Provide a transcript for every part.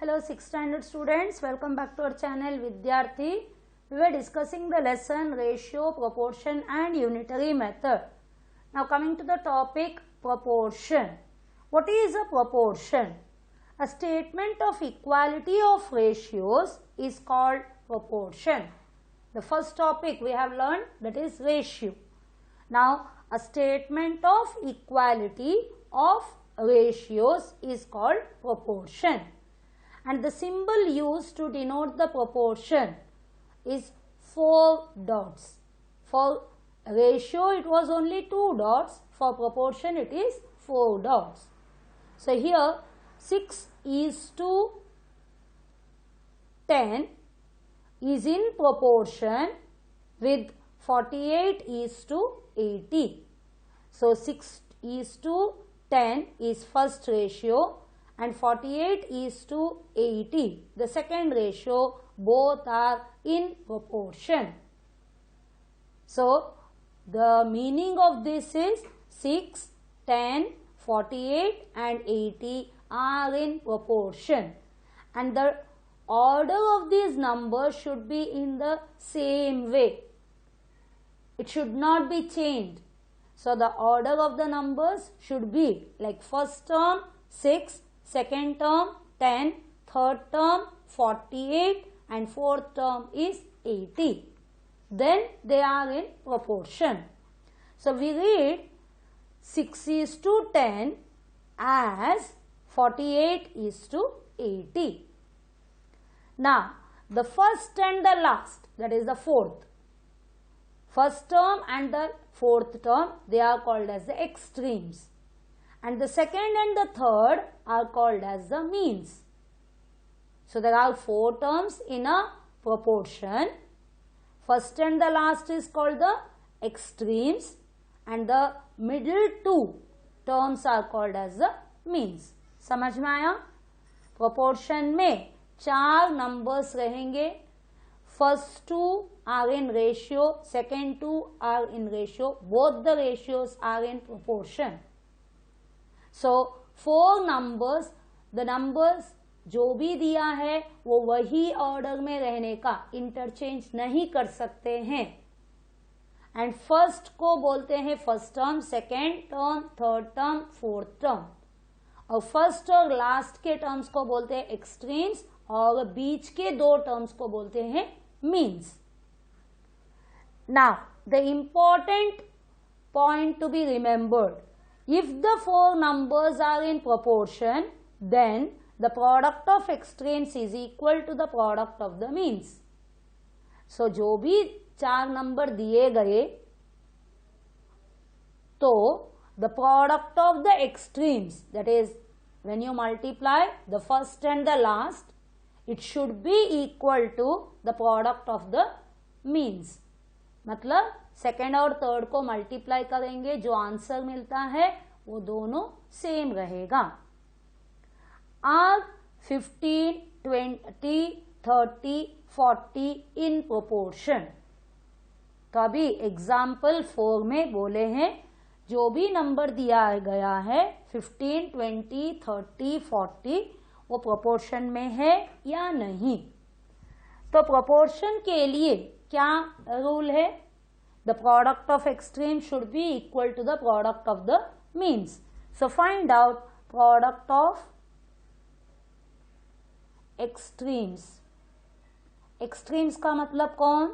Hello 6th standard students, welcome back to our channel Vidyarthi. We were discussing the lesson ratio, proportion and unitary method. Now coming to the topic proportion. What is a proportion? A statement of equality of ratios is called proportion. The first topic we have learned, that is ratio. Now a statement of equality of ratios is called proportion. And the symbol used to denote the proportion is 4 dots. For ratio it was only 2 dots, for proportion it is 4 dots. So here 6:10 is in proportion with 48:80. So 6:10 is first ratio and 48:80 the second ratio, both are in proportion. So the meaning of this is 6, 10, 48 and 80 are in proportion, and the order of these numbers should be in the same way. It should not be changed. So the order of the numbers should be like first term 6, second term 10, third term 48 and fourth term is 80. Then they are in proportion. So we read 6:10 as 48:80. Now the first and the last, that is the fourth, first term and the fourth term, they are called as the extremes, and the second and the third are called as the means. So there are 4 terms in a proportion. First and the last is called the extremes and the middle 2 terms are called as the means. समझ में आया? Proportion में 4 numbers रहेंगे. First 2 are in ratio, second 2 are in ratio, both the ratios are in proportion. So 4 numbers, the numbers जो भी दिया है वो वही ऑर्डर में रहने का, इंटरचेंज नहीं कर सकते हैं. एंड फर्स्ट को बोलते हैं first term, second term, third term, fourth term, और फर्स्ट और लास्ट के टर्म्स को बोलते हैं एक्सट्रीम्स, और बीच के 2 टर्म्स को बोलते हैं means. Now the important point to be remembered, if the 4 numbers are in proportion, then the product of extremes is equal to the product of the means. So जो भी 4 नंबर दिए गए, तो the product of the extremes, that is when you multiply the first and the last, it should be equal to the product of the means. मतलब second और third को multiply करेंगे, जो आंसर मिलता है वो दोनों सेम रहेगा. Are 15, 20, 30, 40 in proportion. तो अभी एग्जाम्पल 4 में बोले हैं जो भी नंबर दिया गया है 15, 20, 30, 40 वो प्रोपोर्शन में है या नहीं. तो प्रोपोर्शन के लिए क्या रूल है? The product of extremes should be equal to the product of the means. So find out product of extremes. Extremes का मतलब कौन?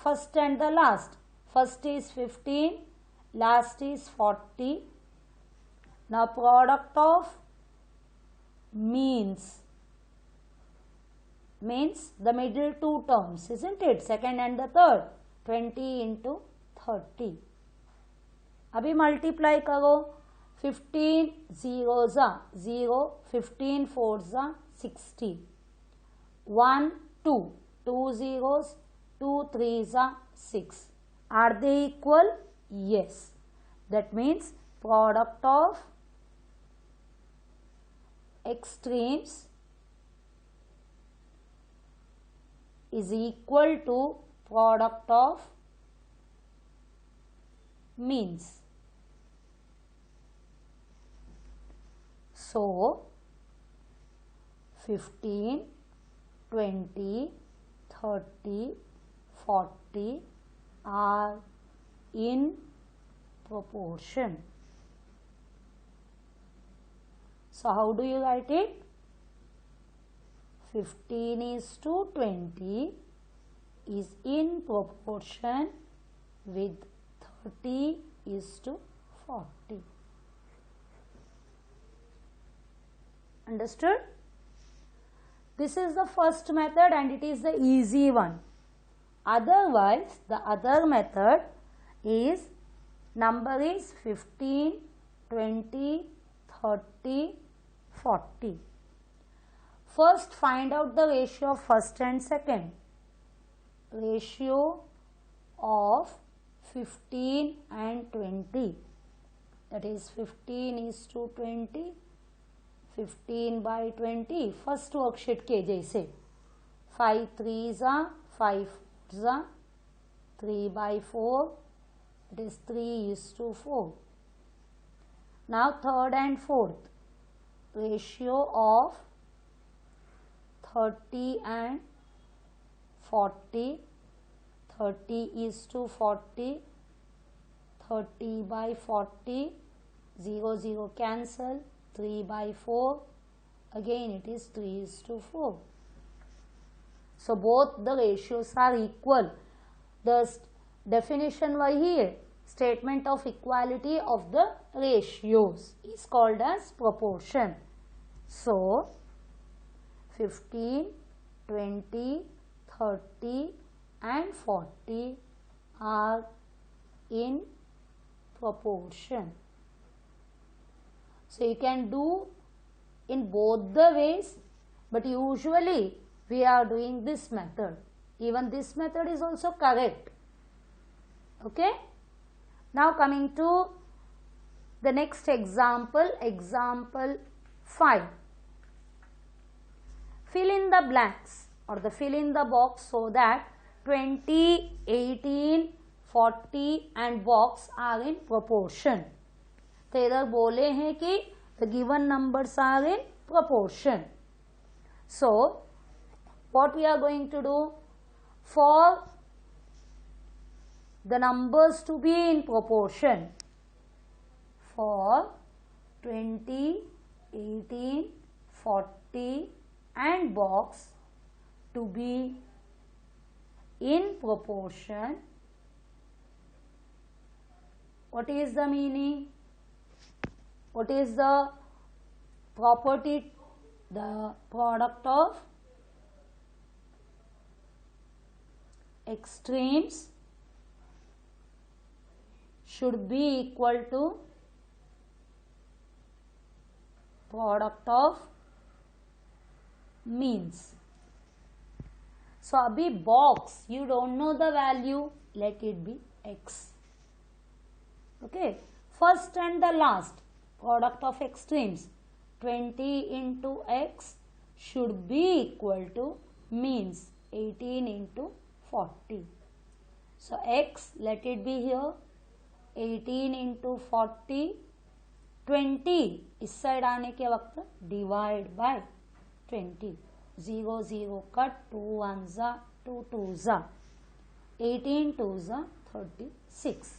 First and the last. First is 15, last is 40. Now product of means means the middle 2 terms, isn't it? Second and the third. 20 into 30. अभी multiply करो. 15 zeros are 0, 15 fours are 60. 1, 2, 2 zeros, 2 threes are 6. Are they equal? Yes. That means product of extremes is equal to product of means. So 15, 20, 30, 40 are in proportion. So how do you write it? 15 is to 20 is in proportion with 30 is to 40. Understood? This is the first method and it is the easy one. Otherwise, the other method is number is 15, 20, 30, 40. First, find out the ratio of first and second. Ratio of 15 and 20. That is 15 is to 20. 15 by 20. First worksheet के जैसे 5 3s are 5 4s are 3 by 4. It is 3 is to 4. Now third and fourth. Ratio of 30 and 40. 30 is to 40. 30 by 40. 0 0 cancel. 3 by 4. Again it is 3 is to 4. So both the ratios are equal. The definition wahi hai. Statement of equality of the ratios is called as proportion. So 15, 20, 30 and 40 are in proportion. So you can do in both the ways, but usually we are doing this method. Even this method is also correct. Okay. Now coming to the next example, example 5. Fill in the blanks or the fill in the box so that 20, 18, 40 and box are in proportion. तो इधर बोले हैं कि the given numbers are in proportion. So what we are going to do? For the numbers to be in proportion, for 20, 18, 40 and box to be in proportion, what is the meaning? What is the property? The product of extremes should be equal to product of means. So abhi box, you don't know the value, let it be x. Okay, first and the last product of extremes 20 into x should be equal to means 18 into 40. So x, let it be here 18 into 40. 20 इस side आने के वक्त divide by 20. 0 0 cut 2 1 जा 2 2 जा 18 2 जा 36.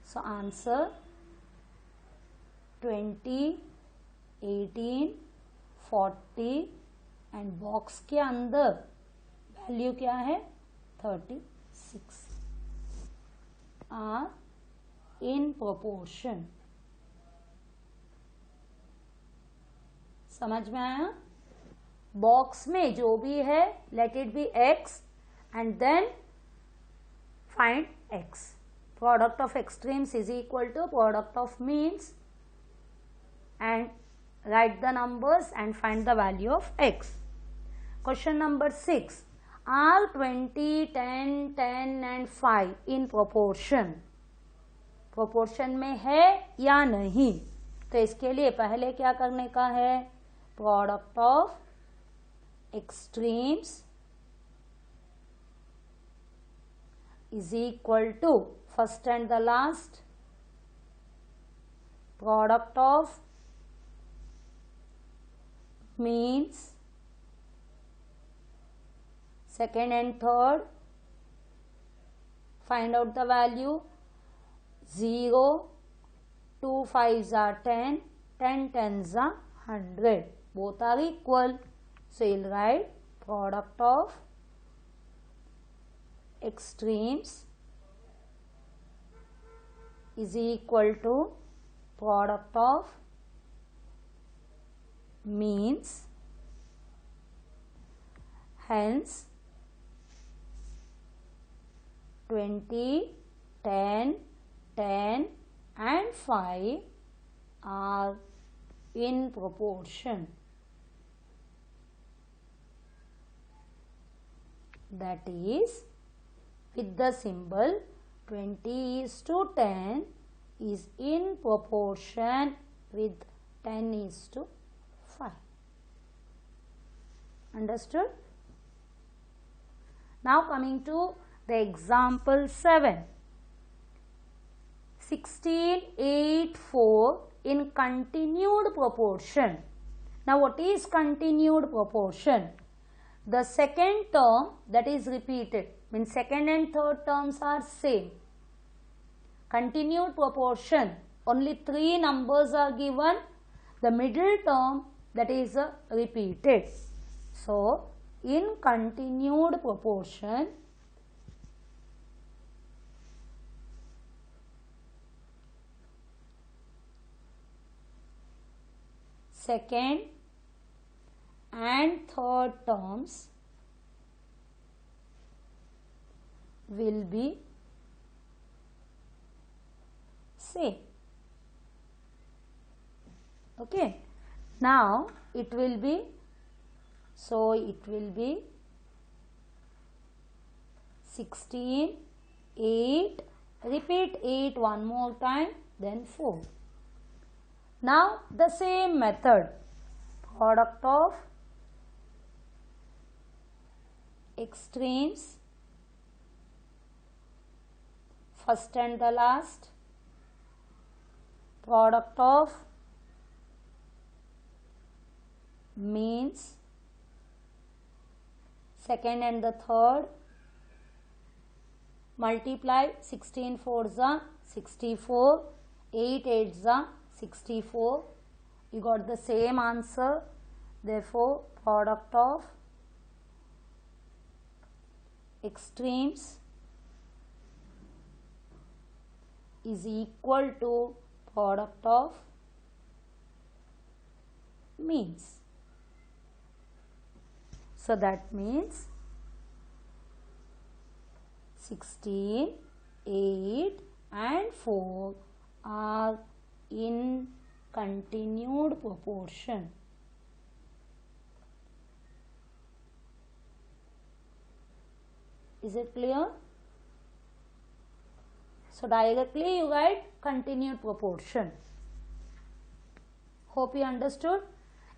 So answer 20, 18, 40 and box के अंदर value क्या है 36 are in proportion. समझ में आया? बॉक्स में जो भी है let it be x and then find x. Product of extremes is equal to product of means and write the numbers and find the value of x. Question number 6. Are 20, 10, 10 and 5 in proportion? Proportion में है या नहीं? तो इसके लिए पहले क्या करने का है? Product of extremes is equal to first and the last product of means, second and third, find out the value. 0, 2 5s are 10, 10 10s are 100. Both are equal. So you'll write product of extremes is equal to product of means. Hence 20, 10, 10 and 5 are in proportion. That is, with the symbol 20:10 is in proportion with 10:5. Understood? Now coming to the example 7. 16, 8, 4 in continued proportion. Now what is continued proportion? The second term that is repeated, means second and third terms are same. Continued proportion, only 3 numbers are given, the middle term that is repeated. So in continued proportion, second and third terms will be same. Okay. Now it will be, so it will be 16, 8, repeat 8 one more time, then 4. Now the same method, product of extremes, first and the last, product of means, second and the third, multiply 16 4s are 64, 8 8s are 64. You got the same answer. Therefore, product of extremes is equal to product of means. So that means 16, 8 and 4 are in continued proportion. Is it clear? So directly you write continued proportion. Hope you understood.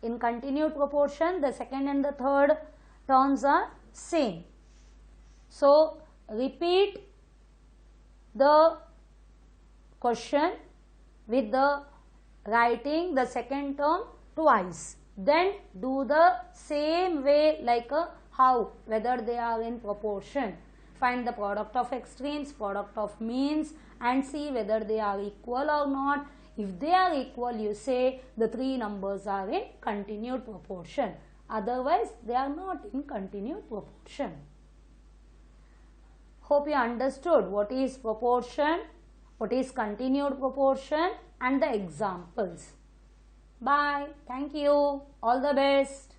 In continued proportion, the second and the third terms are same. So repeat the question with the writing the second term twice. Then do the same way like a how, whether they are in proportion. Find the product of extremes, product of means and see whether they are equal or not. If they are equal, you say the 3 numbers are in continued proportion. Otherwise, they are not in continued proportion. Hope you understood what is proportion, what is continued proportion and the examples. Bye. Thank you. All the best.